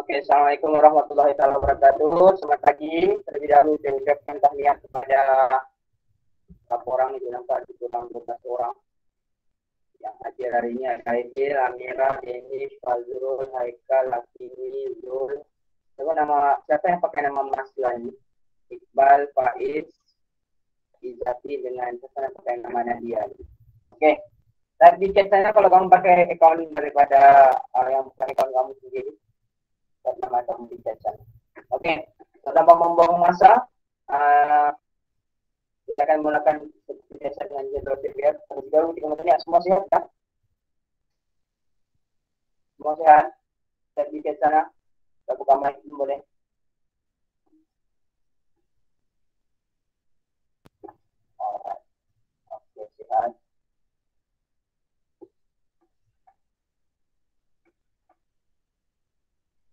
Oke, Assalamualaikum warahmatullahi wabarakatuh. Selamat pagi. Terlebih dahulu saya ucapkan tahniah kepada beberapa orang yang nampak di kurang 12 orang yang hadir hari ini. Ada Aidil, Amira, Denis, Fazrul, Haikal, Lakini, Zul. Siapa yang pakai nama Mas lagi? Iqbal, Faiz, Izati dengan siapa yang pakai nama Nadia. Oke. Dan di chat sana kalau kamu pakai account daripada yang bukan account kamu sendiri, nama kamu di chat sana. Oke, tanpa membuang masa, kita akan mulakan seperti biasa dengan jadwal TPR. Terlebih dahulu kita bertanya, semua sehat kan? Semua sehat? Chat di chat sana, kita buka mic boleh. Oke, sehat.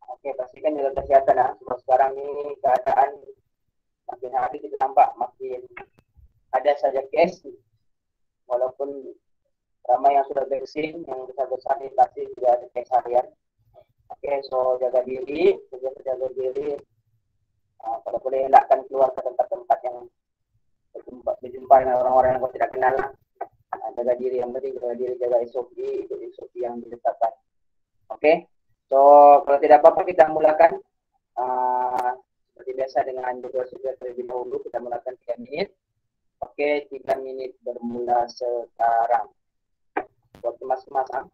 Oke, pastikan jaga kesehatan ya. Sebab sekarang ini keadaan makin hari kita nampak makin ada saja case. Walaupun ramai yang sudah vaksin, yang besar-besar ini pasti juga ada case harian. Oke, so jaga diri, jaga diri. Kalau boleh hendakkan keluar ke tempat-tempat yang berjumpa dengan orang-orang yang tidak kenal. Jaga diri, yang penting jaga diri, jaga SOP, ikut SOP yang ditetapkan. Oke. So, kalau tidak apa-apa kita mulakan seperti biasa dengan jadwal sudah terlebih dahulu. Kita mulakan 3 menit. Oke, 3 menit bermula sekarang. Buat kemas-kemas.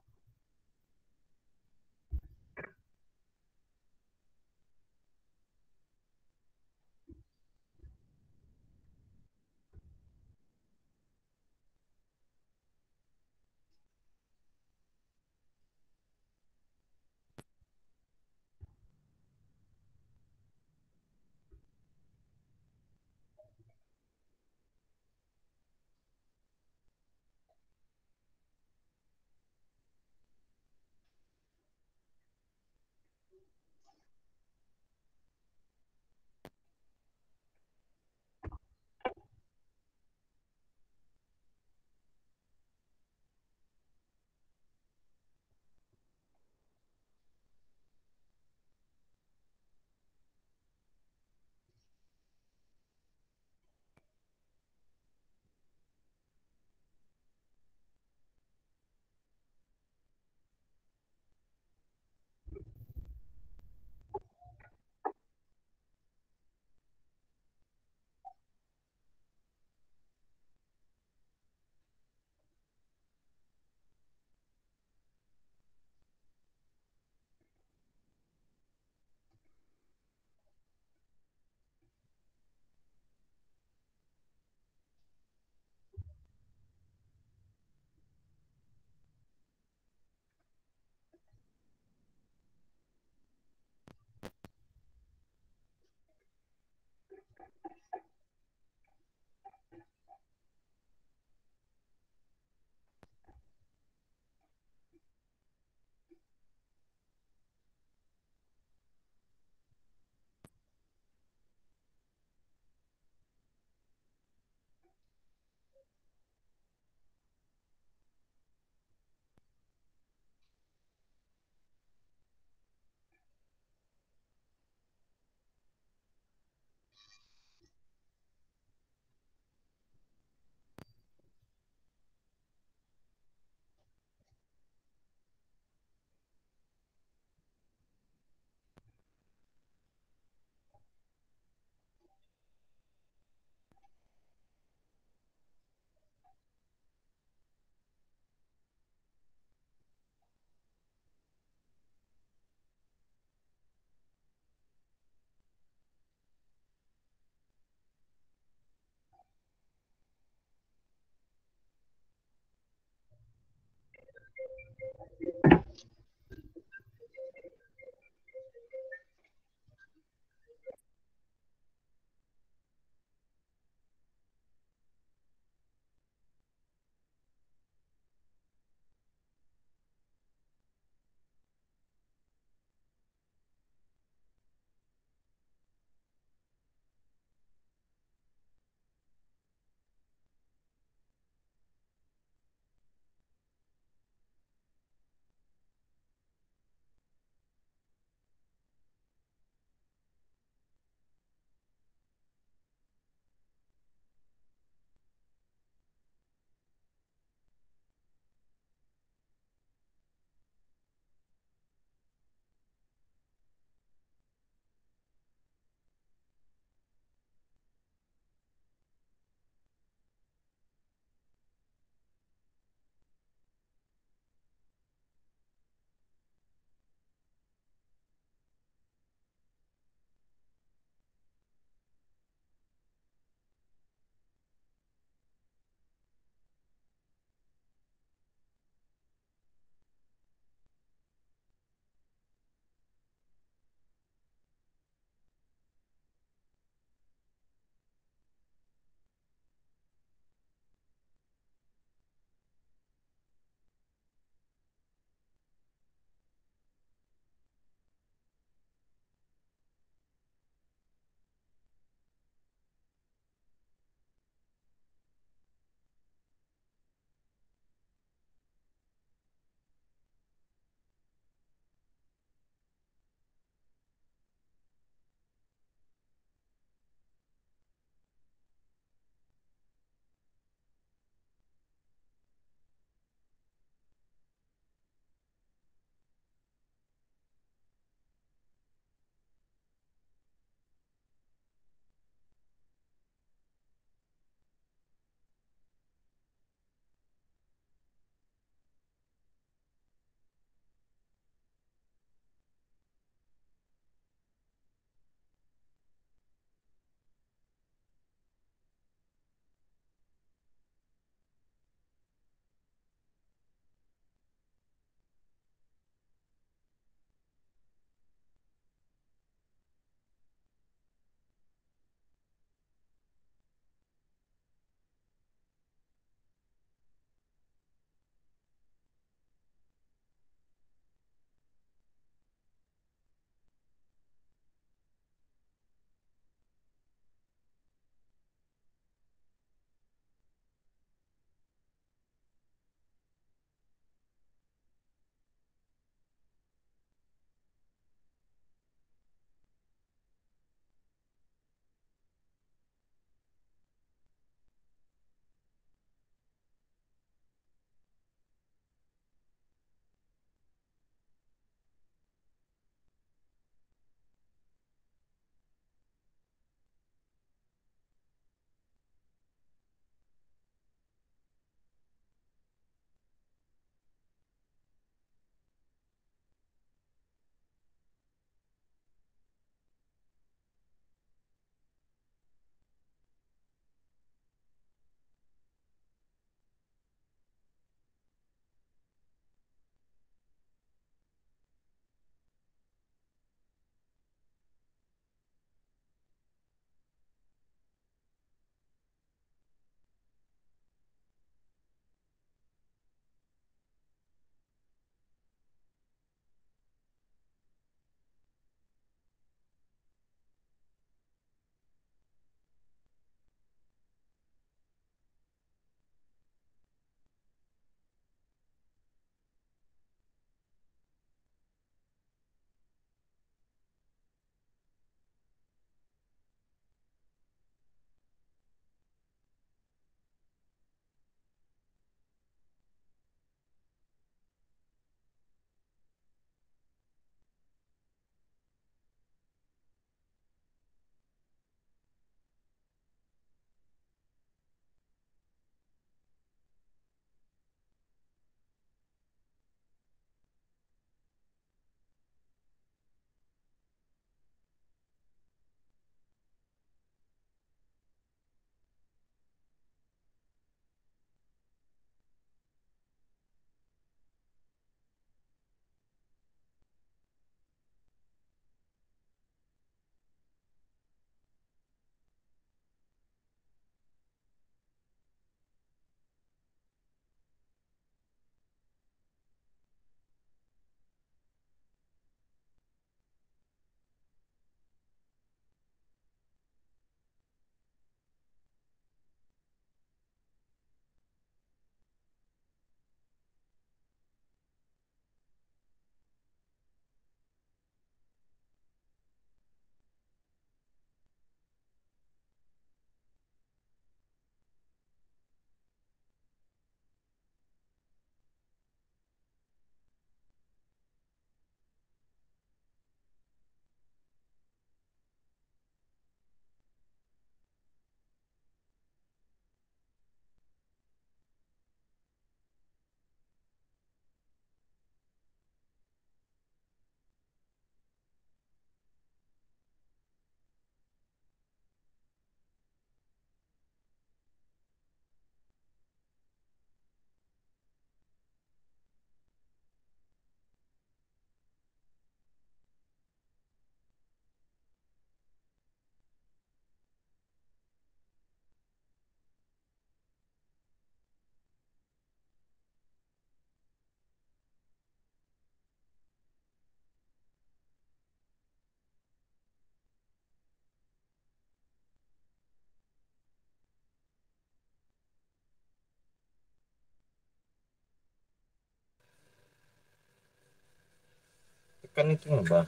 Kan itu apa?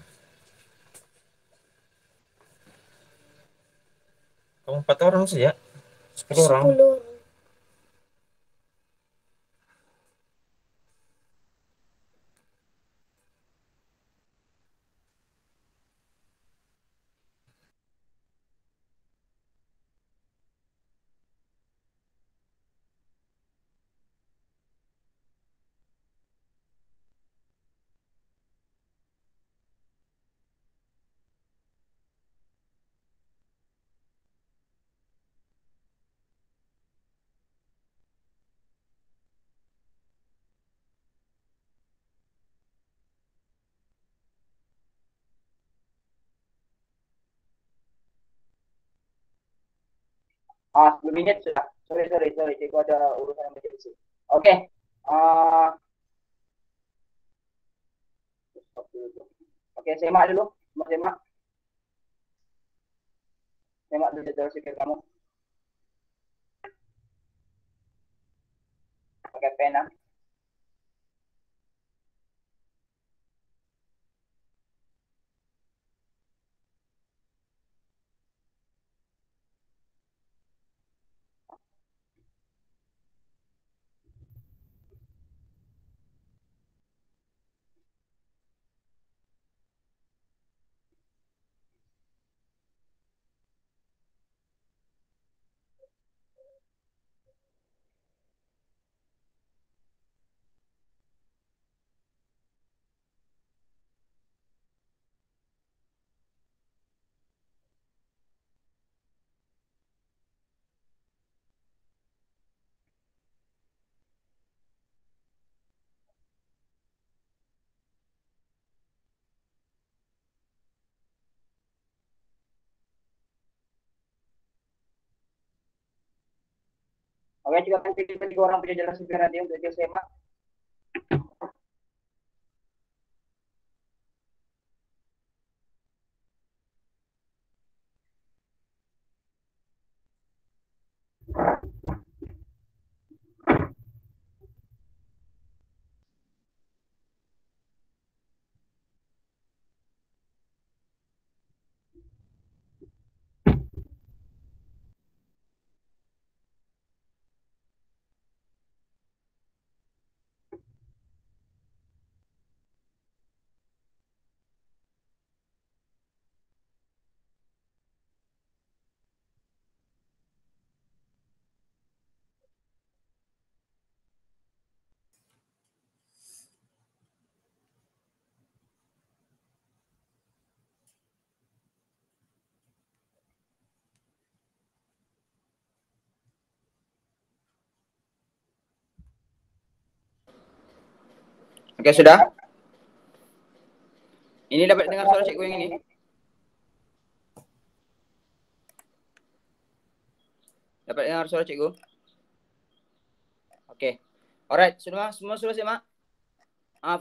Kamu 4 orang sih ya? 10 orang. 10. Ah, 10 menit sudah. Sorry. Cikgu ada urusan emergency. Oke. Ah, Oke, semak dulu. Semak. Semak dulu jadwal speaker kamu. Pakai pena. Oke, juga kan tiga orang punya jadwal speaker nanti untuk dia semak. Oke, sudah. Ini dapat dengar suara cikgu yang ini. Dapat dengar suara cikgu? Oke. Alright, semua sudah simak?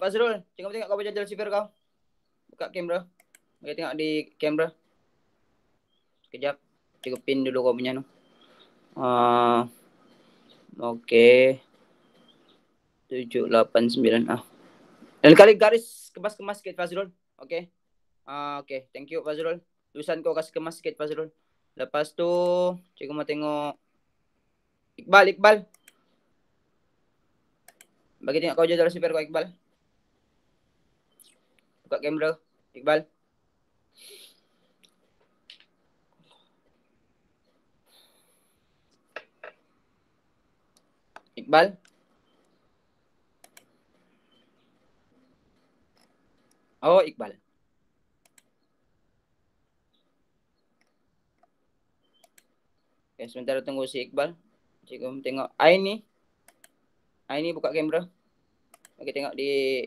Fazrul, cikgu tengok kau jadwal speaker kau. Buka kamera. Oke, tengok di kamera. Sekejap. Cikgu pin dulu kau punya. Oke. 7, 8, 9. Dan kali garis kemas-kemas sikit Fazrul. Oke. Oke, thank you Fazrul. Tulisan kau kasih kemas sikit Fazrul. Lepas tu, cikgu mau tengok Iqbal. Bagi tengok kau jadwal speaker kau Iqbal. Buka kamera Iqbal. Iqbal. Oh, Iqbal. Oke, sementara tunggu si Iqbal. Cikgu tengok Aini buka kamera. Bagi tengok di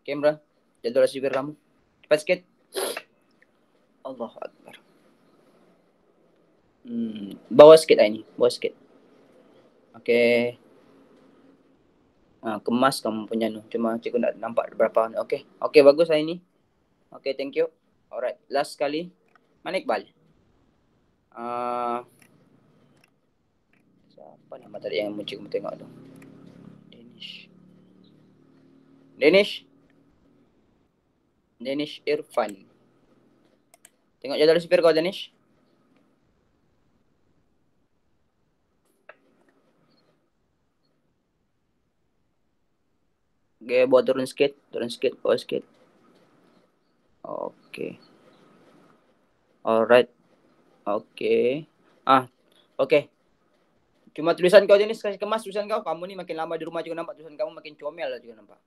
kamera jadwal speaker kamu. Cepat sikit. Allahu Akbar. Bawa sikit Aini, bawa sikit. Oke. Kemas kamu punya tu. Cuma cikgu nak nampak berapa. Oke, bagus Aini. Oke, thank you. Alright, last kali. Mana Iqbal? Siapa nama tadi yang cikgu tengok tu? Danish. Danish Irfan. Tengok jadual sipir kau, Danish. Okay, bawa turun sikit, bawah sikit. Okay. Alright. Okay. Okay. Cuma tulisan kau jenis kasih kemas tulisan kau. Kamu ni makin lama di rumah juga nampak tulisan kamu makin comel lah juga nampak.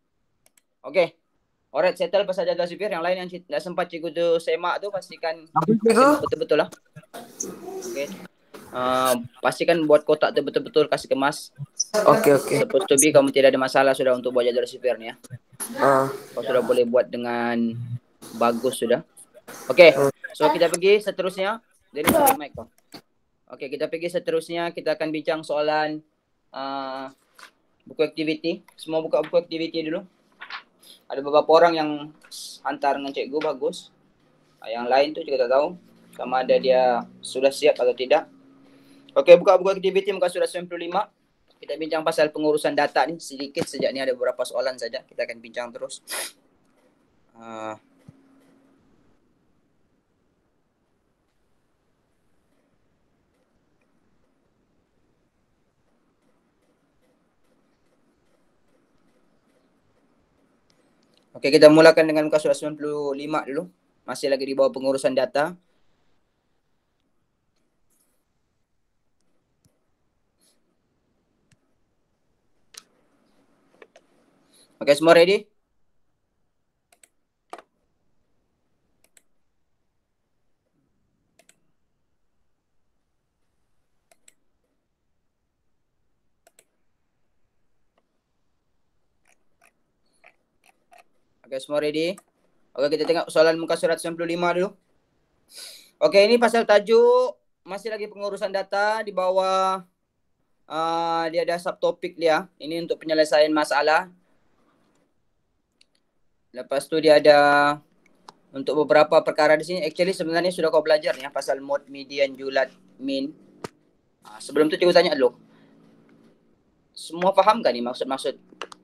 Okay. Alright, settle pasal jadual sipir. Yang lain yang tak sempat cikgu tu semak tu pastikan semak betul-betul lah. Okay. Pastikan buat kotak tu betul-betul kasih kemas. Okay. Supposed to be kamu tidak ada masalah sudah untuk buat jadual sipir ni ya. Kau sudah boleh buat dengan bagus sudah. Okay. So kita pergi seterusnya. Jadi tutup mic kau. Okay, kita pergi seterusnya. Kita akan bincang soalan buku aktiviti. Semua buka buku aktiviti dulu. Ada beberapa orang yang hantar dengan cikgu bagus. Yang lain tu juga tak tahu sama ada dia sudah siap atau tidak. Okey, buka buku aktiviti muka surat 95. Kita bincang pasal pengurusan data ni sedikit sejak ni ada beberapa soalan saja. Kita akan bincang terus. Okey, kita mulakan dengan muka surat 95 dulu. Masih lagi di bawah pengurusan data. Okey, semua ready? Okey, semua ready? Okey, kita tengok soalan muka surat 95 dulu. Okey, ini pasal tajuk masih lagi pengurusan data di bawah dia ada subtopik dia. Ini untuk penyelesaian masalah. Lepas tu dia ada untuk beberapa perkara di sini. Actually sebenarnya sudah kau belajar ya pasal mode, median, julat, min. Sebelum tu cikgu tanya dulu. Semua faham kan ni maksud-maksud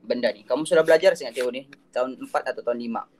benda ni? Kamu sudah belajar seingat cikgu ni tahun 4 atau tahun 5?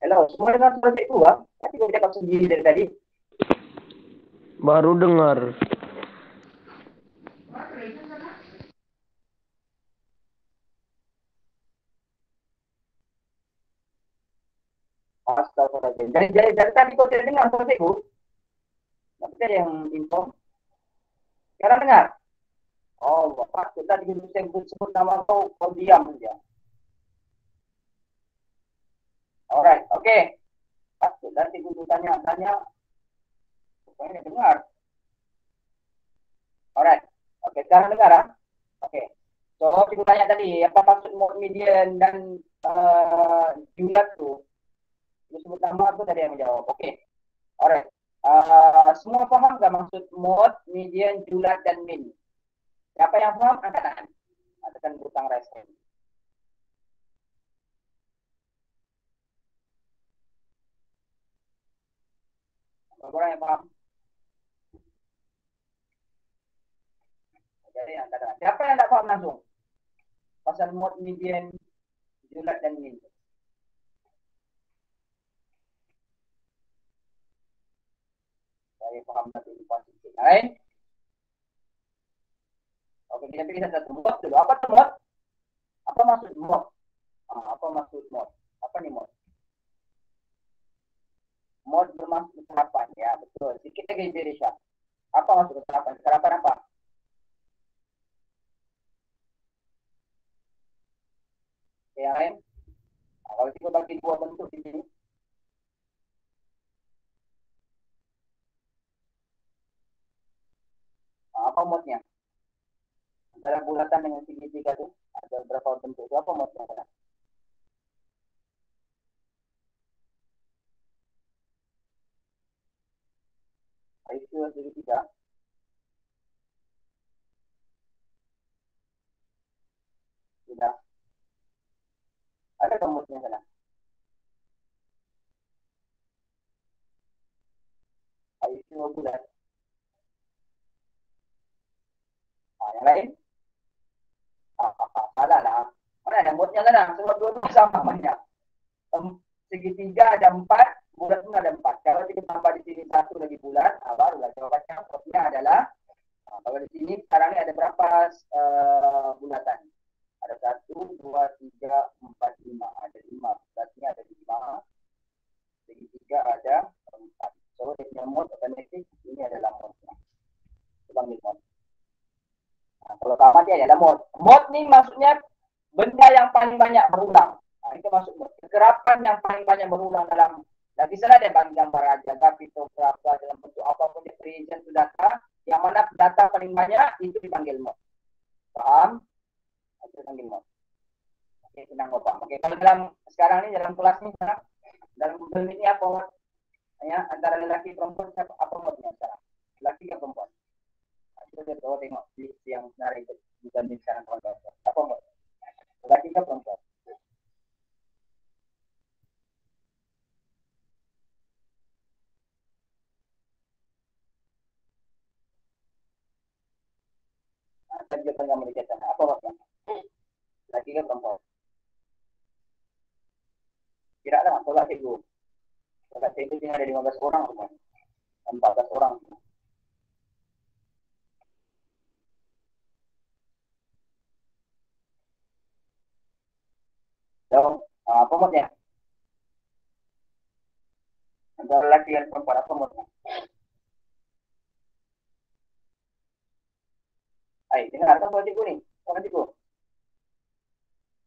Hello, semua dengar suara cikgu lah. Tapi kau cakap sendiri dari tadi. Baru dengar. Astagfirullahaladzim. Jadi tadi kau tidak dengar suara cikgu? Tapi ada yang inform. Sekarang dengar? Oh, Bapak, sudah disebut nama kau diam saja. Alright, okay. Sudah cikgu tanya. Pokoknya dengar. Alright. Okay, sekarang dengar ah. Okay. So, cikgu tanya tadi, apa maksud mode median dan julat tu? Disebut nama tu tadi yang menjawab. Okay. Alright. Semua faham tak maksud mode, median, julat dan min? Siapa yang faham? Angkat tangan. Tekan butang raise hand. Orang yang paham? Jadi angkat tangan. Siapa yang tak paham langsung? Pasal mode, median, julat dan min. Saya faham satu posisi lain. Oke, kita pilih satu mod dulu. Apa tuh mod? Apa maksud mod? Apa maksud mod? Apa nih mod? Mod bermaksud sarapan, ya betul. Sedikit lagi Berisha. Apa maksud sarapan? Sarapan apa? Yang lain? Kalau kita bagi dua bentuk di sini. Apa modnya? Antara bulatan dengan segitiga itu ada berapa bentuk? Apa modnya? Itu segitiga. Sudah. Ada modnya sana. Itu bulat. Yang lain? Salah lah. Mana ada modnya sana? Semua dua sama banyak. Segitiga ada 4, bulat pun ada 4. Kalau kita tambah di sini 1 lagi bulat, barulah jawabannya. Maksudnya adalah, kalau di sini sekarang ini ada berapa bulatan? Ada 1, 2, 3, 4, 5. Ada 5. Bulatnya ada 5. Segitiga ada 4. So, ini mod otomatis, ini adalah modnya. Kita panggil mod. Kalau sama dia adalah mod. Mod ni maksudnya benda yang paling banyak berulang. Itu maksud mod. Kekerapan yang paling banyak berulang dalam, dan misalnya dia bagi gambar aja, grafika dalam bentuk apapun di present to data, yang mana data paling banyak itu dipanggil mod. Paham? Itu dipanggil mod. Oke, senang Bapak. Oke, kalau dalam sekarang ini dalam kelas ini, dalam Google ini apa mod? Ya, antara lelaki perempuan apa modnya sekarang? Lelaki atau perempuan? Itu dia tahu tengok list yang sebenarnya itu bukan sekarang kawan-kawan. Apa mod? Lelaki atau perempuan? Kerja tengah mereka sana. Apa maksudnya? Laki ke perempuan? Tidak lah, tolak cikgu. Tolak cikgu tinggal ada 15 orang semua. 14 orang semua. So, apa maksudnya? Antara laki dan perempuan, apa maksudnya? Dengar kan soal cikgu ni? Soal cikgu.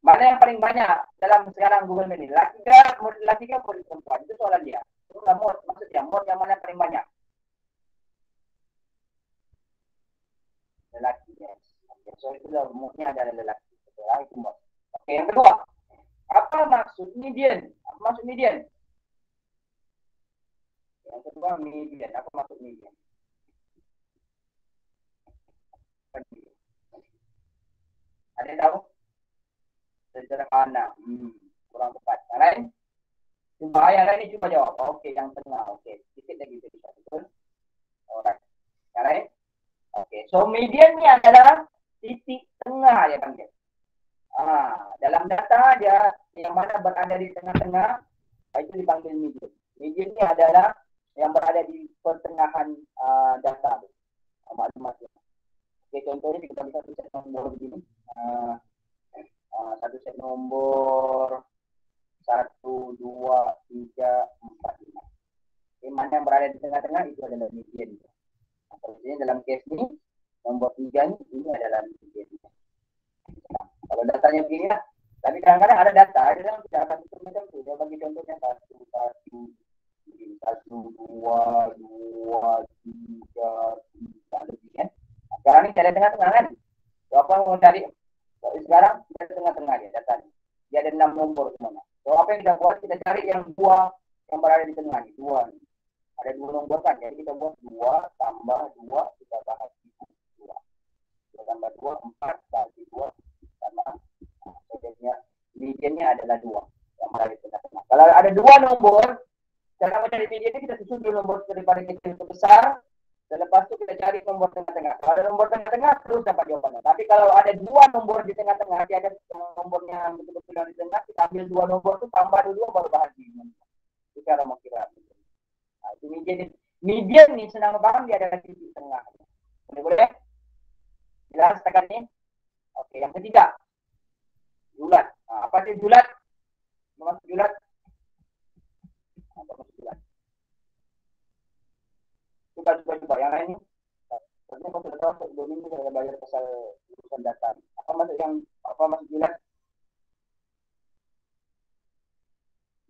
Mana yang paling banyak dalam sekarang Google ini? Laki ke perempuan? Itu soalan dia. Itu mod, maksudnya mod yang mana paling banyak? Lelaki, yes. Okay, so itulah modnya adalah lelaki. Itu mod. Oke, yang kedua. Apa maksud median? Apa maksud median? Yang kedua median. Apa maksud median? Ada yang tahu? Sederhana. Kurang tepat. Yang lain? Yang lain ni cuba jawab. Okey, yang tengah. Okey, sedikit lagi jadi betul. Alright. Yang lain? Okey, so median ni adalah titik tengah dia panggil. Dalam data dia yang mana berada di tengah-tengah Itu dipanggil median. Median ini adalah yang berada di pertengahan data maklumatnya. Oke, contohnya kita bisa set nombor begini. Satu set nombor 1, 2, 3, 4, 5. Mana yang berada di tengah-tengah itu adalah median. Maksudnya dalam case ini nomor 3 ini adalah median. Kalau datanya begini ya, tapi kadang-kadang ada data, ada yang tidak akan seperti macam itu. Dia bagi contohnya 1, 2, 3, 4 lebih kan. Sekarang ini ada tengah-tengah kan. So, apa yang mau cari? So, sekarang kita ada tengah-tengah dia data. Dia ada 6 nombor semuanya. So, apa yang kita buat? Kita cari yang 2 yang berada di tengah ni. 2 ni. Ada 2 nombor kan. Jadi kita buat 2 tambah 2 kita bahagi 2. 2 tambah 2, 4 bahagi 2 sama. Jadi mediannya adalah 2 yang berada di tengah-tengah. Kalau ada 2 nombor, cara mencari median kita susun dulu nombor daripada kecil ke besar. Selepas itu kita cari nombor tengah-tengah. Kalau ada nombor tengah-tengah, terus dapat jawabannya. Tapi kalau ada 2 nombor di tengah-tengah, dia ada nombornya yang betul-betul di tengah, kita ambil 2 nombor itu, tambah dulu baru bahagi. Itu cara mengira. Nah, itu median. Median ni senang paham, dia ada di tengah. Boleh? Jelas setakat ni? Okey, yang ketiga. Julat. Apa itu julat? Maksud julat? Apa maksud julat? Kita coba yang lain ni. Sebenarnya kalau sudah tahu sebelum ini kita belajar pasal urusan data. Apa maksud julat?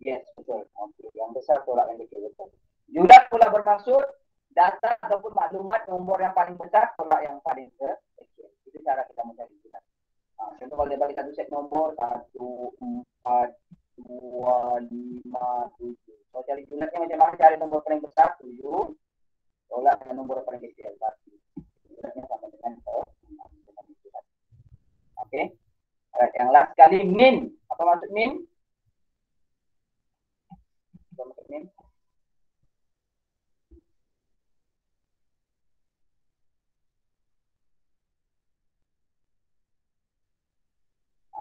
Yes, betul. Okay. Yang besar tolak yang kecil, betul. Julat pula bermaksud data ataupun maklumat nomor yang paling besar tolak yang paling kecil. Itu cara kita mencari julat. Contoh kalau dia bagi satu set nombor 1, 4, 2, 5, 7. So cari julatnya macam mana? Cari nombor paling besar 7. Tolak dengan nombor paling kecil 1. Julatnya sama dengan 6. Okey. Yang last sekali min. Apa maksud min? Apa maksud min?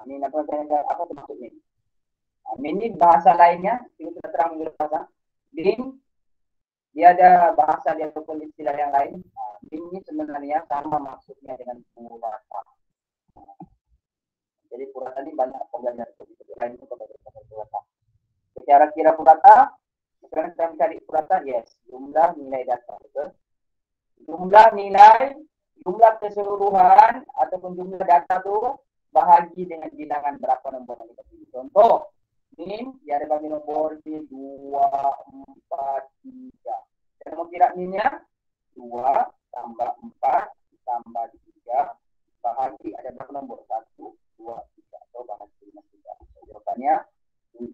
Min apa tu maksud min? Min ni bahasa lainnya, kita sudah terang dulu bahasa. Min dia ada bahasa dia ataupun istilah yang lain. Min ni sebenarnya sama maksudnya dengan purata. Jadi purata ni banyak pembelajaran lain itu kepada purata. Secara kira purata, sekarang kita mencari purata, yes, jumlah nilai data, betul? Jumlah keseluruhan ataupun jumlah data tu bahagi dengan bilangan berapa nombor yang kita pilih. Contoh, min dia ada bagi nombor 2, 4, 3. Saya mau kira minnya 2 tambah 4 tambah 3 bahagi ada berapa nombor? 1, 2, 3 atau bahagi 5, 3. Jawabannya 7,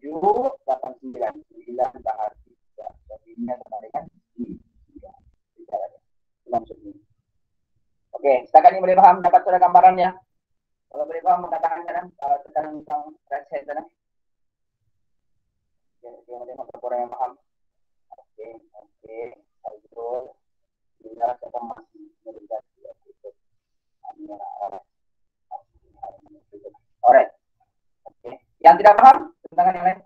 8, 9. 9 bahagi 3. Jadi ini kembalikan 3. Itu maksudnya. Oke, setakat ini boleh paham? Dapat sudah gambarannya? Kalau boleh paham, mengatakan tentang right hand sana. Yang orang yang paham. Oke. Betul. Bila kita masih melihat itu. Alright. Oke. Yang tidak paham, tentangan yang lain.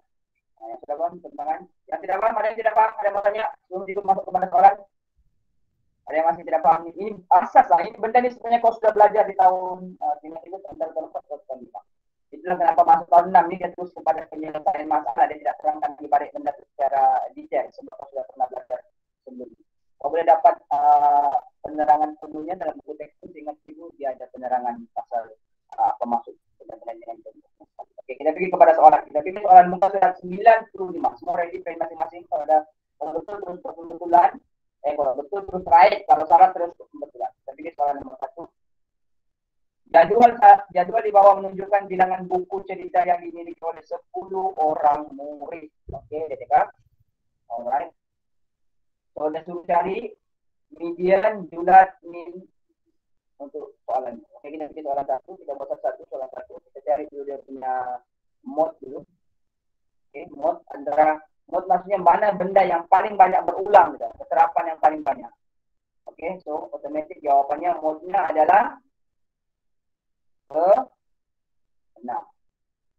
Yang sudah paham, tentangan. Yang tidak paham, ada yang tidak paham, ada yang mau tanya. Sebelum itu masuk kepada soalan. Ada yang masih tidak paham. Ini asas lah. Ini benda ni sebenarnya kau sudah belajar di tahun 1945. Itulah kenapa masuk tahun 6 ni dia terus kepada penyelesaian masalah. Dia tidak terangkan di balik benda secara detail sebab kau sudah pernah belajar sebelumnya. Kau boleh dapat penerangan penuhnya dalam buku teks itu sehingga itu dia ada penerangan pasal apa maksud benda-benda yang Oke, kita pergi kepada soalan. Kita pergi soalan muka surat 95. Semua ready pen masing-masing. Kalau betul terus kebetulan. Kalau betul terus right. Kalau salah terus kebetulan. Kita pergi soalan nomor 1. Jadwal di bawah menunjukkan bilangan buku cerita yang dimiliki oleh 10 orang murid. Okey, dia cakap. Alright. So, dah suruh cari median, julat, min untuk soalan. Okey, kita pergi soalan 1. Kita buat satu soalan 1. Kita cari dulu dia punya mode dulu. Okey, mode maksudnya mana benda yang paling banyak berulang. Keterapan yang paling banyak. Okey, so otomatik jawapannya mode-nya adalah 6.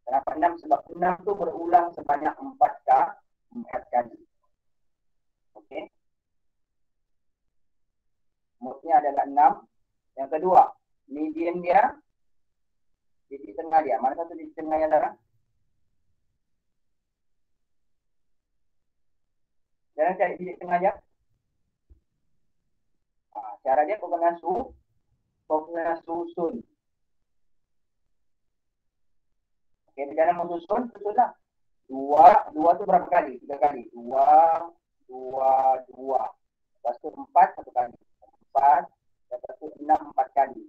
Kenapa 6? Sebab 6 tu berulang sebanyak 4 kali. 4 kali. Okey. Modnya adalah 6. Yang kedua, median dia, titik tengah dia. Mana satu titik tengah yang darah? Jangan cari titik tengah dia. Cara dia kau kena susun. Okey, cara susunlah. 2 tu berapa kali? 3 kali. 2. Lepas tu 4 satu kali. 4. Lepas tu 6 4 kali.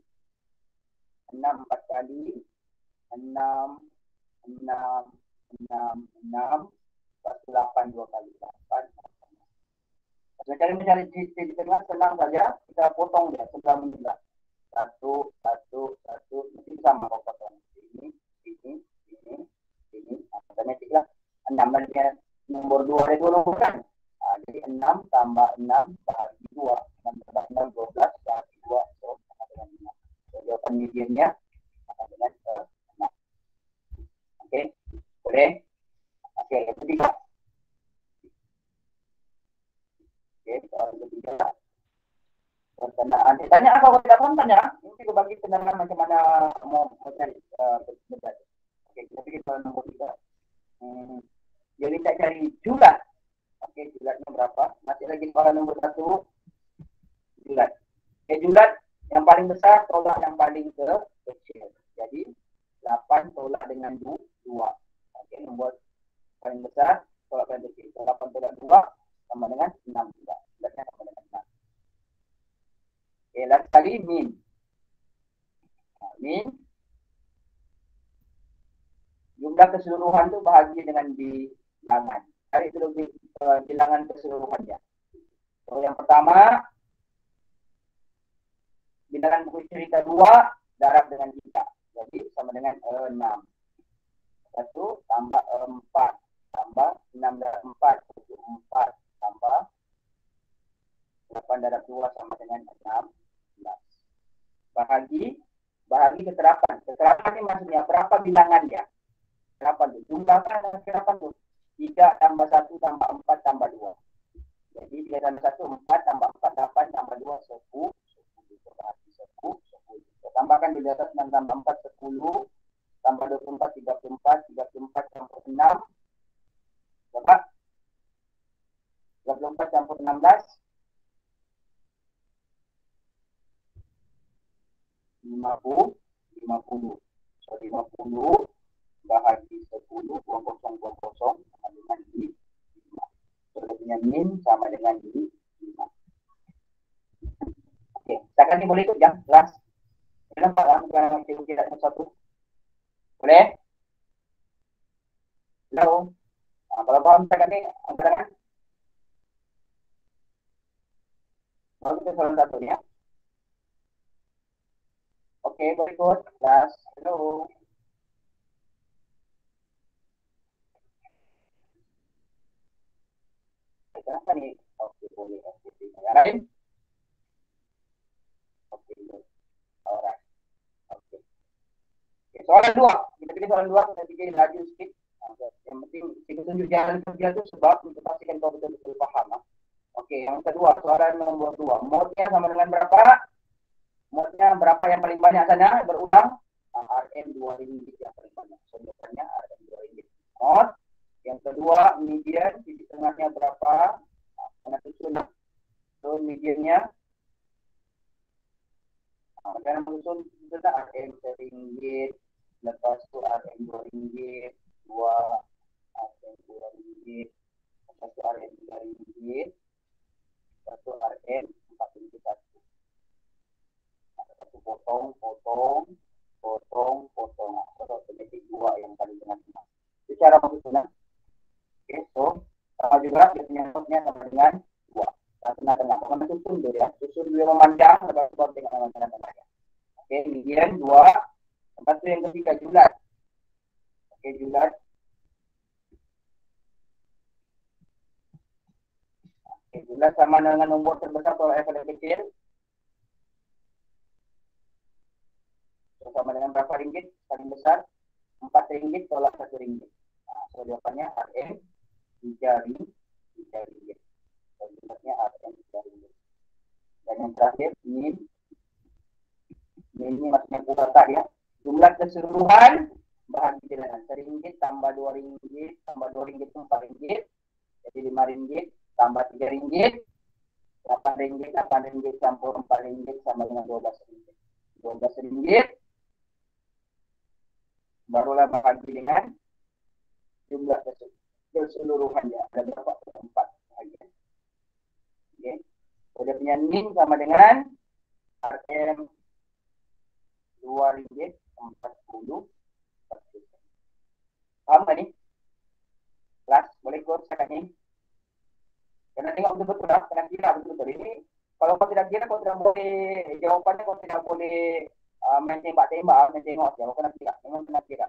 6 4 kali. 6. Lepas tu 8 2 kali. 8. Cara mencari titik tengah senang saja. Kita potong dia. Sebelah menyebelah. 1. Mesti sama kau potong. Ini. Otomatik lah. 6 dan nombor 2 ada 2 kan? Jadi 6 tambah 6 bahagi 2. 6 tambah 6, 12 bahagi 2. So, sama dengan 5. So, jawapan mediannya sama dengan 6. Okey? Boleh? Okey, yang ketiga. Okey, soalan ketiga. Perkenaan. Tanya apa kalau tidak paham tanya. Nanti aku bagi penerangan macam mana mau cari berdebat. Okey, kita pergi soalan nombor 3. Dia minta cari julat. Okey, julatnya berapa? Masih lagi soalan nombor 1. Julat. Okey, julat yang paling besar tolak yang paling kecil. Jadi 8 tolak dengan 2. Okey, nombor paling besar tolak paling kecil. 8 tolak 2 sama dengan 6 juga. Julatnya sama dengan 6. Okey, last kali min. Min jumlah keseluruhan tu bahagi dengan bilangan. Cari dulu bilangan keseluruhannya. So, yang pertama, bilangan buku cerita 2 darab dengan 3. Jadi, sama dengan 6. 1 tambah 4 tambah 6 darab 4. 4 tambah 8 darab 2 sama dengan 16. Bahagi keterapan. Keterapan ini maksudnya berapa bilangan dia? Keterapan itu. Jumlahkan keterapan itu. 3 tambah 1 tambah 4 tambah 2. Jadi 3 tambah 1, 4 tambah 4, 8 tambah 2, 10. 10. Tambahkan di atas 6 tambah 4, 10. Tambah 24, 34 campur 6. Berapa? 34 campur 16. 50. So 50 bahagi 10 buang kosong sama dengan 5. So jadinya min sama dengan 5. Okey, setakat ni boleh ikut jam kelas. Nampak lah bukan cikgu tidak satu. Boleh? Hello. Kalau faham setakat ni angkat tangan. Baru kita soalan satu ni ya. Okey, boleh ikut kelas. Hello. Kenapa ni? Okey, boleh. Okey, yang lain? Okey, alright. Okey. Soalan 2. Kita pilih soalan 2. Kita pilih laju sikit. Yang penting, kita tunjuk jalan kerja tu sebab untuk pastikan kau betul-betul faham. Okey, yang kedua. Soalan nombor 2. Modnya sama dengan berapa? Modnya berapa yang paling banyak sana? Berulang. RM 2 ringgit yang paling banyak. Soalnya RM 2 ringgit. Mod. Yang kedua, median. Titik tengahnya berapa? Mana susun. So, mediannya. Macam susun. Susun RM 1 ringgit. Lepas tu RM 2 ringgit. 2 RM 2 ringgit. Lepas tu RM 3 ringgit. Lepas tu RM 4 ringgit 1. Potong. So, otomatik 2 yang paling tengah-tengah. Itu cara mengusulnya. Oke, so sama juga dia punya notnya sama dengan 2. Tengah-tengah. Kalau susun dulu ya. Susun dulu memanjang, sebab dengan tengah-tengahnya. Oke, median 2. Lepas itu yang ketiga, julat. Oke, julat. Oke, julat sama dengan nomor terbesar kalau F paling kecil. Sama dengan berapa ringgit paling besar? 4 ringgit tolak 1 ringgit. So jawabannya RM 3 ringgit. Sebenarnya RM 3 ringgit. Dan yang terakhir, min ini maksudnya kuota dia. Jumlah keseluruhan bahagi dengan RM1 tambah RM2 tambah RM2 itu RM4. Jadi RM5 tambah RM3. RM8 campur RM4 sama dengan RM12. RM12. Barulah bahagi dengan jumlah keseluruhannya. Ada berapa? 4 bahagian. Okey. Dia punya min sama dengan RM RM2.40. Faham tak ni? Kelas, boleh ikut cakap ni? Kena tengok betul-betul lah, kena kira betul-betul. Ini, kalau kau tidak kira, kau tidak boleh, jawapannya kau tidak boleh main tembak-tembak, main tengok saja. Kau kena kira, memang kena kira.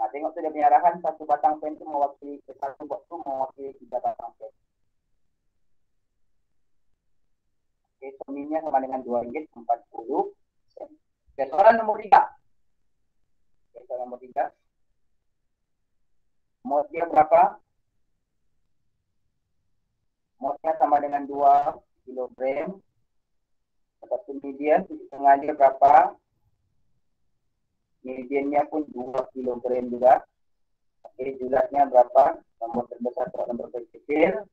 Nah, tengok tu dia punya arahan, satu batang pen tu mewakili, satu box tu mewakili 3 batang pen. Okey, suaminya sama dengan RM2.40. Okay, soalan nombor 3. Okay, soalan nombor 3. Mod dia berapa? Modnya sama dengan 2 kilogram. Satu median, setengah dia berapa? Mediannya pun 2 kilogram juga. Okey, julatnya berapa? Nombor terbesar atau nombor terkecil.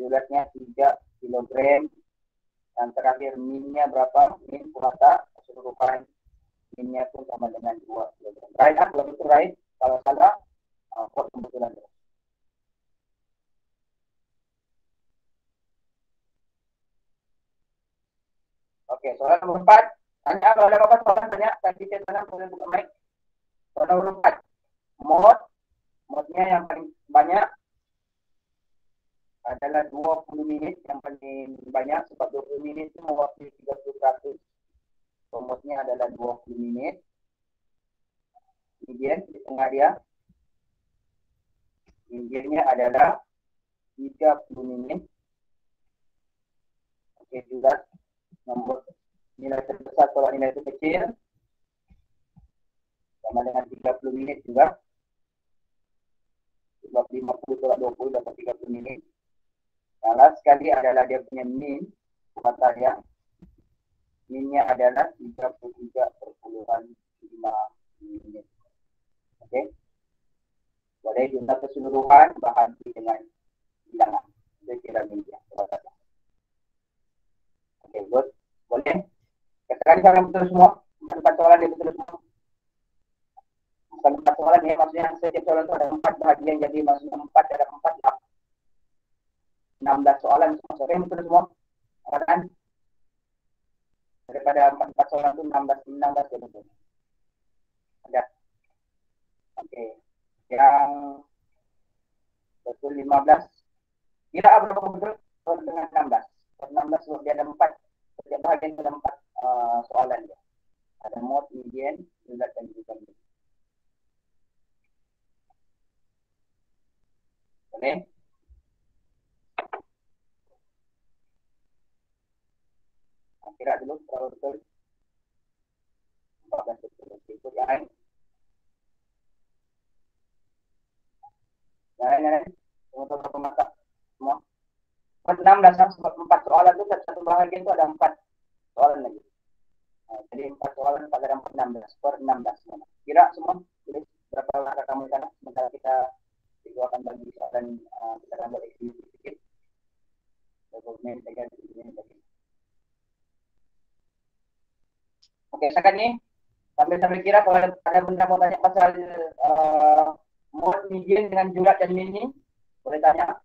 Julatnya 3 kilogram. Dan terakhir minnya berapa? Min kuota keseluruhan. Minnya pun sama dengan 2 kilogram. Right lah, kalau betul right. Kalau salah, kod kebetulan. Okey, soalan nombor 4. Tanya, kalau ada apa-apa soalan tanya. Dan kita tanam, boleh buka mic. Soalan nombor 4. Modnya yang paling banyak adalah 20 minit. Yang paling banyak sebab 20 minit itu mewakili 30%. So, modnya adalah 20 minit. Median di tengah dia. Mediannya adalah 30 minit. Okey, juga nombor nilai terbesar kalau nilai itu kecil. Sama dengan 30 minit juga. Sebab 50 tolak 20 dapat 30 minit. Salah sekali adalah dia punya min. Kata dia. Minnya adalah 33,5 minit. Okey. Boleh jumlah keseluruhan bahagi dengan bilangan. Saya kira media. Okey, good. Boleh. Katakan soalan betul semua. Empat soalan dia betul semua. Bukan 4 soalan ya. Maksudnya setiap soalan itu ada 4 bahagian. Jadi maksudnya 4 ada 4 lah. 16 soalan semua. Soalan betul semua. Katakan. Daripada 4 soalan itu 16 ya betul. Ada. Okey. Yang betul 15. Kira berapa betul? Dengan 16. 16 sebab dia ada 4. Setiap bahagian ada 4 soalan dia. Ada mod, median, julat dan juga min. Boleh? Kira dulu berapa betul? 14 betul. Ikut yang lain. Yang lain. Untuk berapa mata? Semua. 16 sebab 4 soalan itu satu bahagian itu ada 4 soalan lagi. Jadi 4 soalan pada 16 per 16. Kira semua. Jadi berapa langkah kamu di sana? Sementara kita akan bagi soalan, kita akan buat aktiviti sedikit. Dokumen dengan ini lagi. Okey, sekarang ni sambil kira kalau ada benda mau tanya pasal mod, median dengan julat dan min ni, boleh tanya.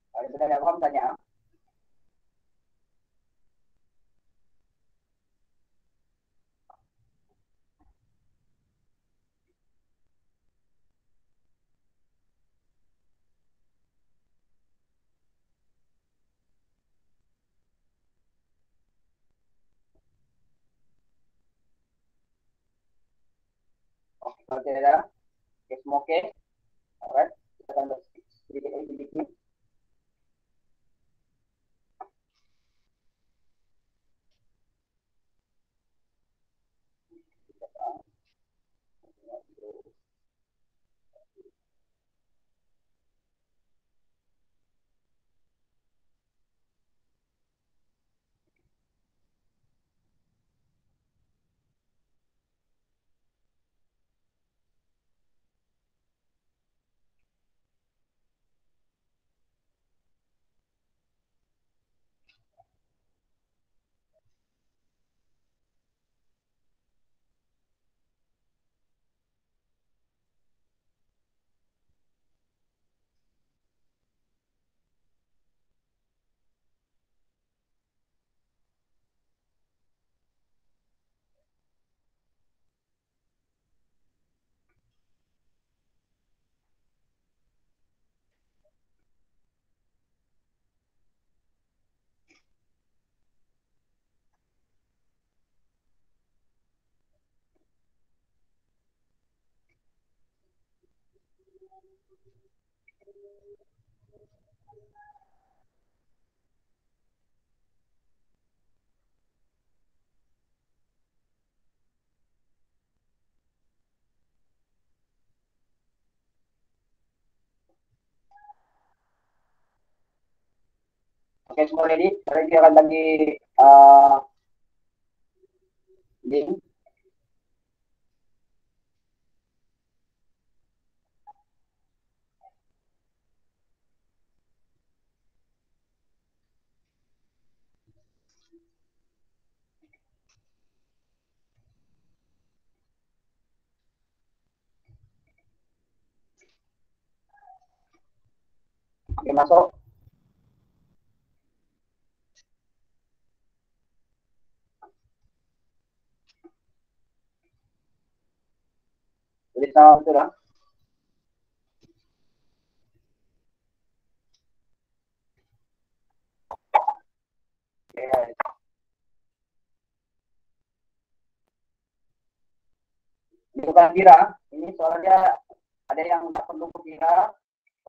Kalau benda yang faham tanya. Kalau tidak ada, oke, semua oke. Alright, kita akan sedikit. Oke, semua ready? Ready akan bagi link. Oke, masuk. Jadi sama betul lah. Bukan kira, ini soalnya ada yang tak perlu kira,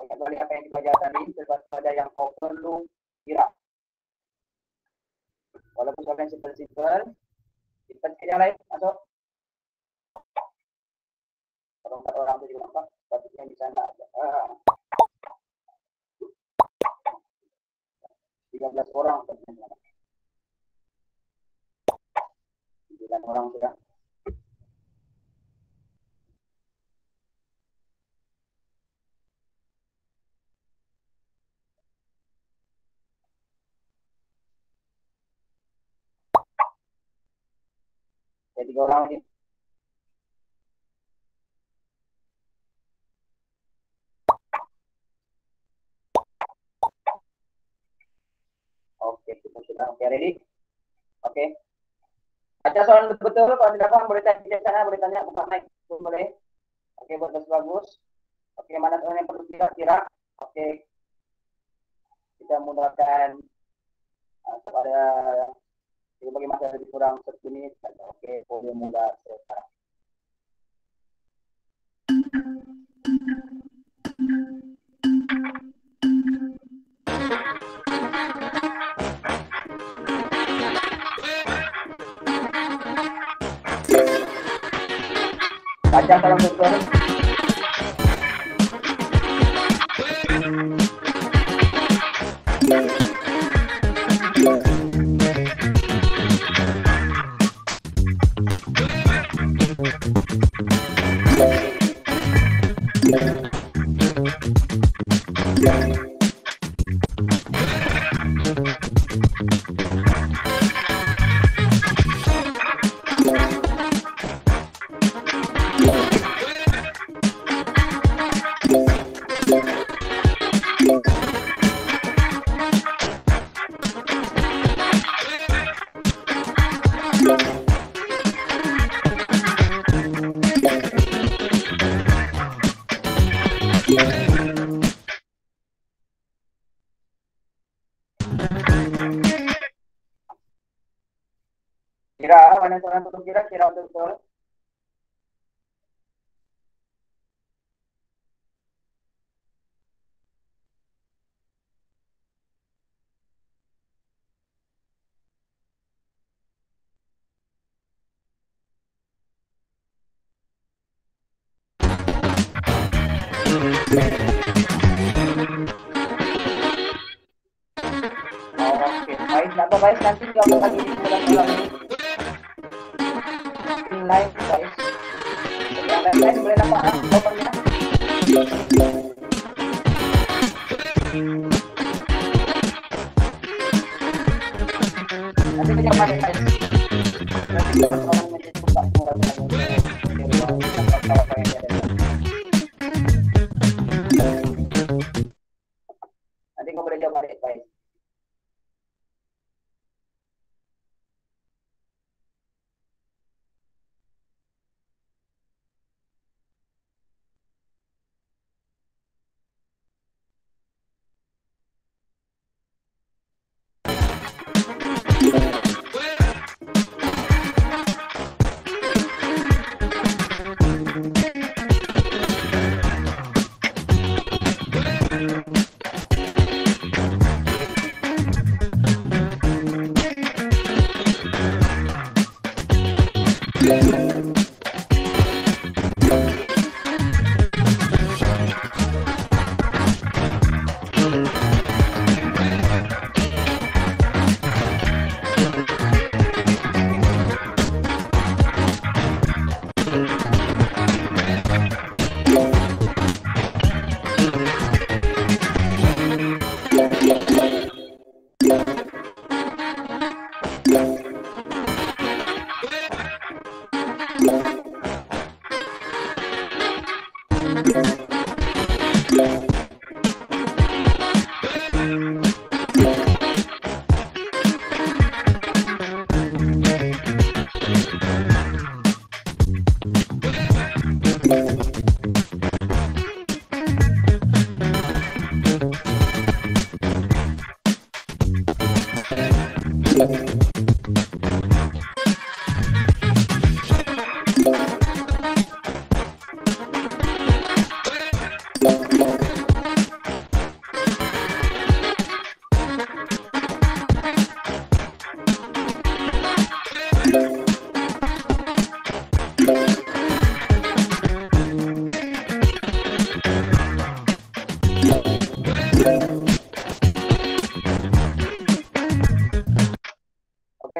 dari apa yang dipelajari tadi, ada yang kau perlu kira. Walaupun soalnya simpel-simpel, kita yang lain masuk. Kalau 4 orang itu juga nampak, sepatutnya di sana ada. 13 orang. 9 orang sudah. Jadi 3 orang lagi. Oke, kita sudah ready. Oke. Ada soal betul, kalau tidak paham boleh tanya di sana, boleh tanya, buka mic, boleh. Oke, bagus. Oke, mana soal yang perlu kira-kira? Oke. Kita menggunakan pada bagi masa lebih kurang 1 menit. Oke, boleh mulai sekarang. Baca kalau betul. Kira mana soal untuk kira betul. Oke, baik, nggak baik nanti kalau lagi ulang-ulang live guys. Yang lain boleh nampak jawabannya. Nanti kita balik guys. Nanti orang yang suka nanti kau boleh jawab balik guys.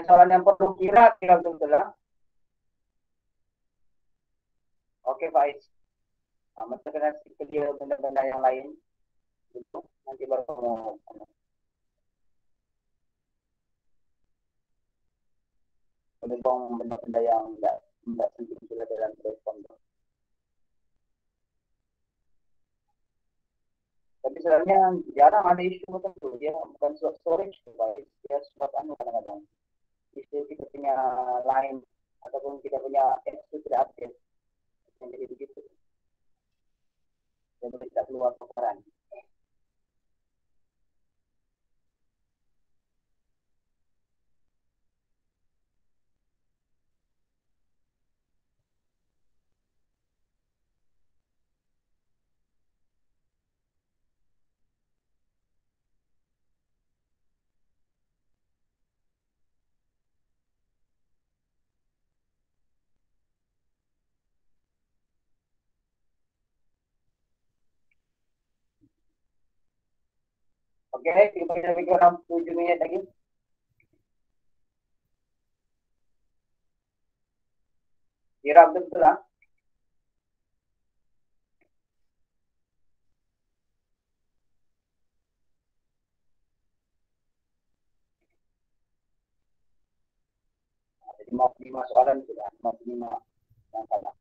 Soalan yang perlu kira betul lah. Oke, Faiz. Masa kena kerja benda-benda yang lain. Itu nanti baru mau. Mendukung benda-benda yang tidak penting dalam respon. Tapi sebenarnya jarang ada isu tertentu. Dia bukan storage, Faiz. Dia sesuatu kadang-kadang. Isu kita punya line ataupun kita punya itu tidak update yang jadi begitu jadi tidak keluar paparan. Oke, kita lebih kurang 7 minit lagi. Kira betul lah. Jadi 5 soalan sudah, 5 yang salah.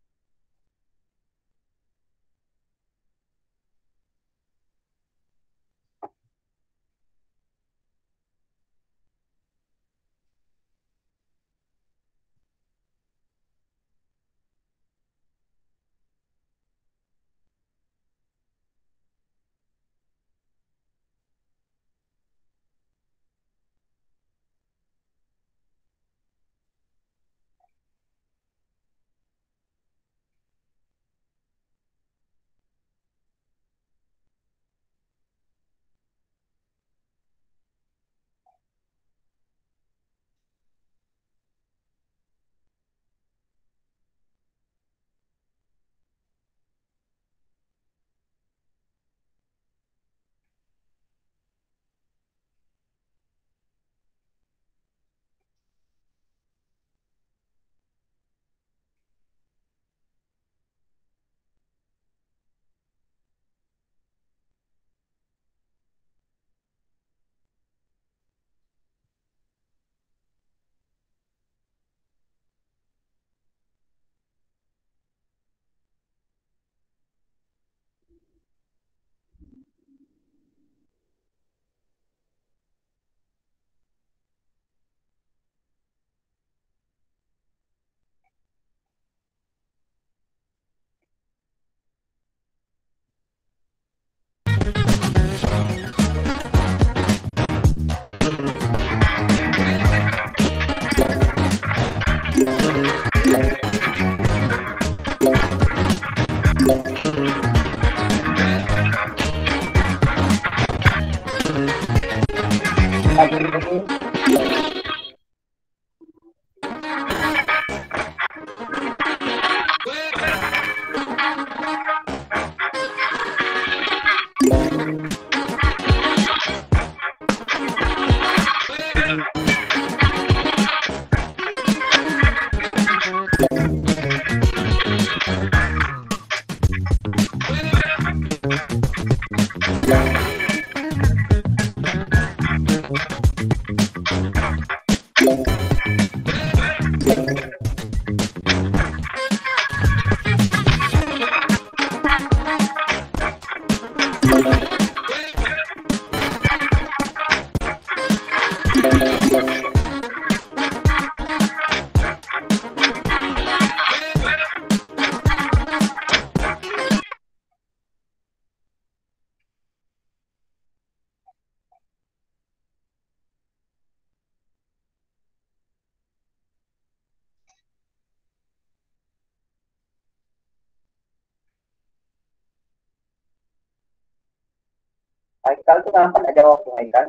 Haikal tuh kenapa nggak jawab tuh Haikal?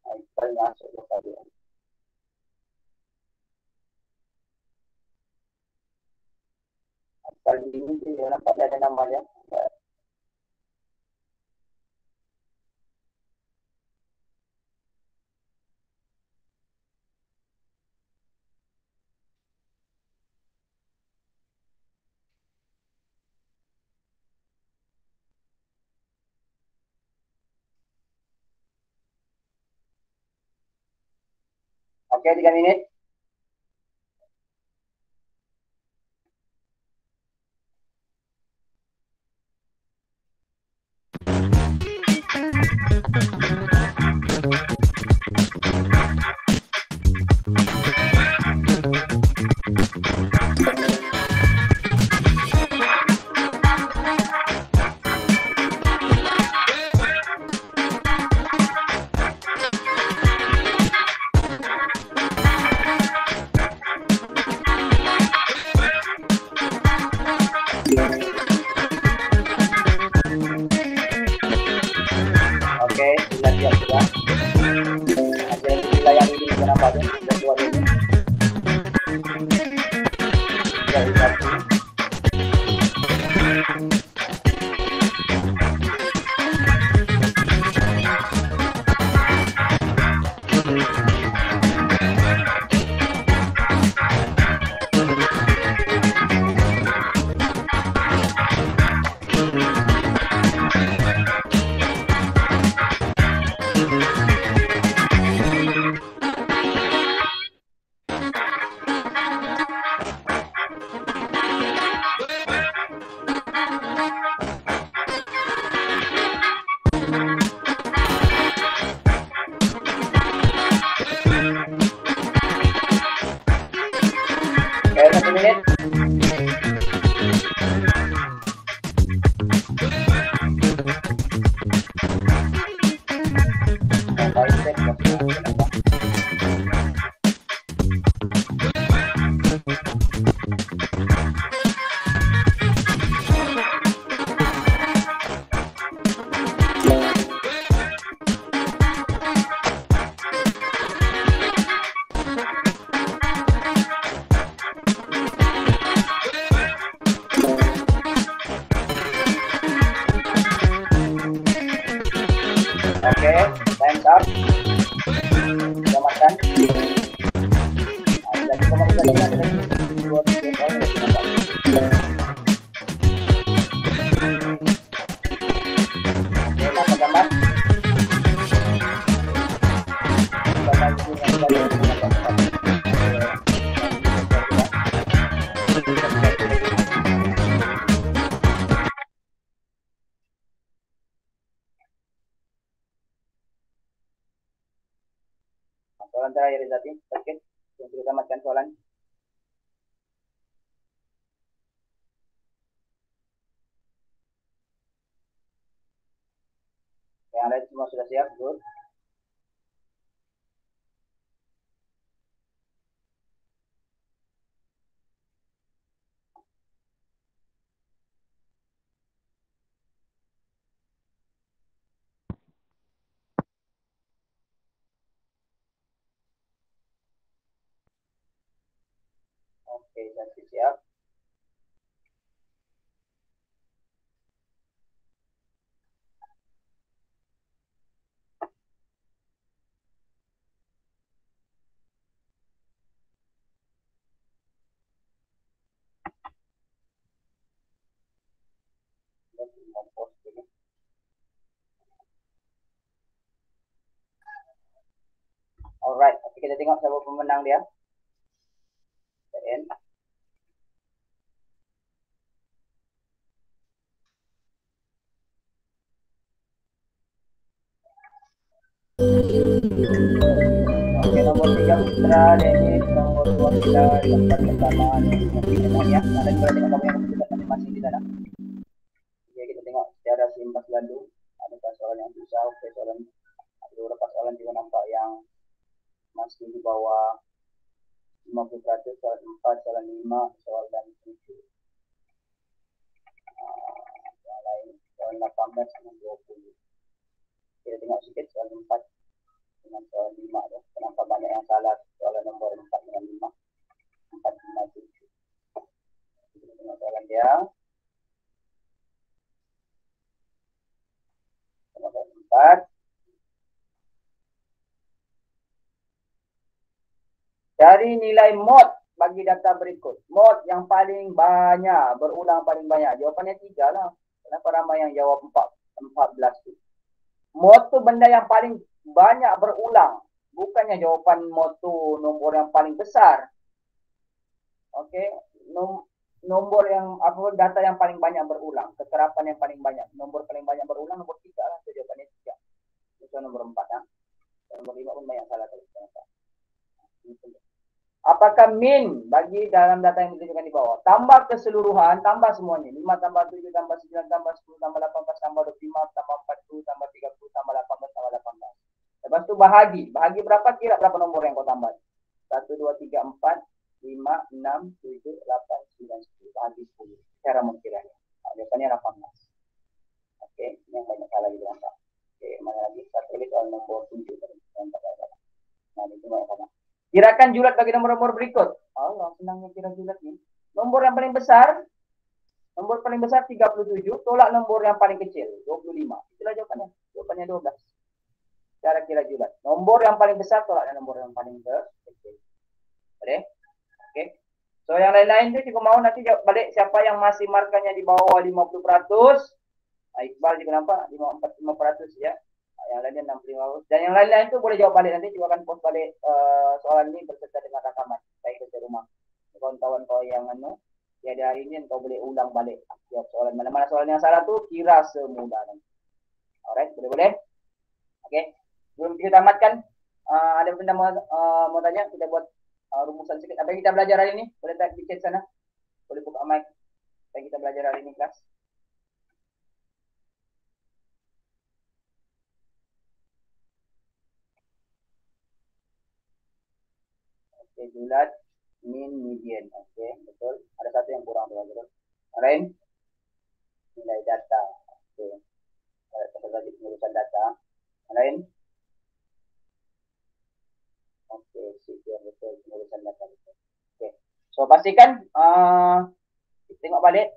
Haikal masuk tuh tadi. Haikal ini sih kenapa ada namanya? Oke, 3 menit. Oke, sudah siap sudah. Ada nilai yang ini kenapa aja? Sudah dua ini. Ya, satu. Oke, 1 menit. Oke, time's up. Sudah makan. Lagi komunikasi lagi. 2 3 tahun lagi makan. Oke, apa gambar? Soalan terakhir tadi, terkait yang kita tamatkan soalan. Yang lain semua sudah siap, good. Oke, jadi siap. Alright, oke kita tengok siapa pemenang dia. N. Oke, nomor 3 Putra, Dennis, nomor 2 kita tempat pertama ya. Ada juga tengok kamu yang keputusan masing-masing di sana. Oke, kita tengok secara simpas lalu. Ada soalan yang susah, oke, soalan ada beberapa soalan juga nampak yang masih di bawah 50%, soalan 4, soalan 5, soalan 7. Yang lain, soalan 18 dan 20. Kita tengok sedikit soalan 4 dengan soalan 5 ya. Kenapa banyak yang salah soalan nomor 4 dengan 5. 4, 5, 7. Kita tengok soalan dia. Soalan 4. Cari nilai mod bagi data berikut. Mod yang paling banyak, berulang paling banyak. Jawapannya 3 lah. Kenapa ramai yang jawab 14 tu? Mod tu benda yang paling banyak berulang. Bukannya jawapan mod tu nombor yang paling besar. Okey, nombor yang apa, data yang paling banyak berulang, keterapan yang paling banyak. Nombor paling banyak berulang nombor 3 lah. So, jawapannya 3. Itu nombor 4 ya. Nombor 5 pun banyak salah tadi. Apakah min bagi dalam data yang ditunjukkan di bawah? Tambah keseluruhan, tambah semuanya. 5 tambah 7 tambah 9 tambah 10 tambah 18 tambah 25 tambah 40 tambah 30 tambah 18 tambah 18. Lepas tu bahagi. Bahagi berapa? Kira berapa nombor yang kau tambah? 1, 2, 3, 4, 5, 6, 7, 8, 9, 10. Bahagi 10. Cara mengkiranya. Jawapannya 18. Okey, yang banyak salah di dalam. Okey, mana lagi? Satu lagi soal nombor 7. Nah, itu banyak salah. Kirakan julat bagi nomor-nomor berikut. Allah, senangnya kira julat ni. Nomor yang paling besar, nombor paling besar 37, tolak nombor yang paling kecil, 25. Itulah jawapannya. Jawapannya 12. Cara kira julat. Nombor yang paling besar tolak nombor yang paling kecil. Boleh? Okey. So, yang lain-lain tu cikgu mau nanti jawab balik siapa yang masih markanya di bawah 50%. Iqbal juga nampak 5% ya. Yang lainnya 65. Dan yang lain-lain tu boleh jawab balik. Nanti juga akan post balik soalan ini berserta dengan rakaman. Saya kerja rumah. Kawan-kawan kau yang ya di hari ini kau boleh ulang balik jawab soalan. Mana-mana soalan yang salah tu kira semudah nanti. Alright, boleh-boleh? Okey. Sebelum kita tamatkan, ada benda mau tanya? Kita buat rumusan sikit. Apa yang kita belajar hari ini? Boleh tak di chat sana? Boleh buka mic. Apa yang kita belajar hari ini, kelas? Julat, min, median. Okey, betul. Ada satu yang kurang tu, betul. Lain, nilai data. Okey. Kita lagi pengurusan data. Lain. Okey, siapa betul pengurusan data. Okey. So pastikan tengok balik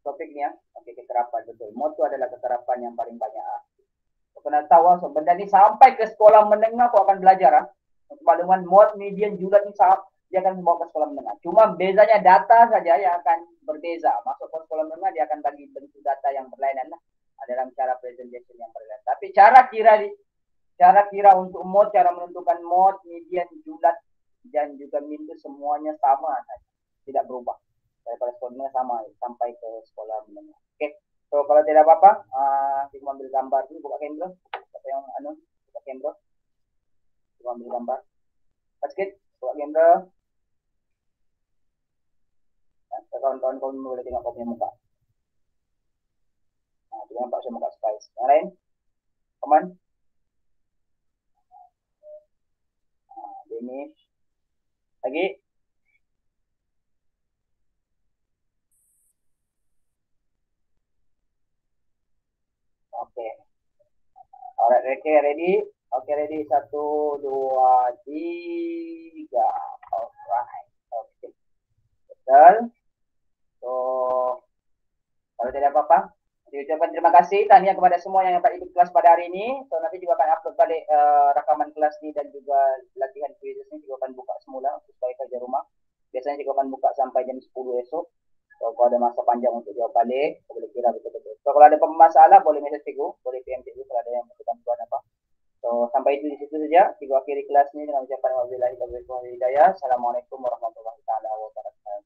topik ni ya. Okey, keterapan betul. Mod tu adalah keterapan yang paling banyak. Kau kena tahu so, benda ni sampai ke sekolah menengah kau akan belajar makluman mod, median, julat ni dia akan membawa ke sekolah menengah. Cuma bezanya data saja yang akan berbeza. Masuk ke sekolah menengah dia akan bagi bentuk data yang berlainan lah. Dalam cara presentation yang berlainan. Tapi cara kira untuk mod, cara menentukan mod, median, julat dan juga min itu semuanya sama saja. Tidak berubah. Daripada sekolah menengah sama sampai ke sekolah menengah. Okey. So kalau tidak apa-apa, kita ambil gambar dulu, buka kamera. Siapa yang buka kamera. Ambil gambar. Sikit, buat kamera. Kawan-kawan kau boleh tengok kau punya muka. Dia nampak saya muka spice. Yang lain? Komen. Danish. Lagi? Okey. Alright, okay, ready? Okey, ready? 1, 2, 3. Alright. Okey. Betul. So, kalau tidak apa-apa, saya ucapkan terima kasih, tahniah kepada semua yang dapat ikut kelas pada hari ini. So, nanti juga akan upload balik rakaman kelas ni dan juga latihan quiz ni juga akan buka semula supaya kerja rumah. Biasanya juga akan buka sampai jam 10 esok. So, kalau ada masa panjang untuk jawab balik, boleh kira betul-betul. So, kalau ada masalah, boleh message cikgu, boleh PM cikgu kalau ada yang perlu bantuan apa. So, So, sampai itu di situ saja. Kita akhiri kelas ini dengan ucapan wabillahi taufiq wal hidayah. Assalamualaikum warahmatullahi taala wabarakatuh.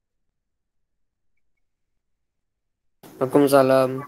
Waalaikumsalam.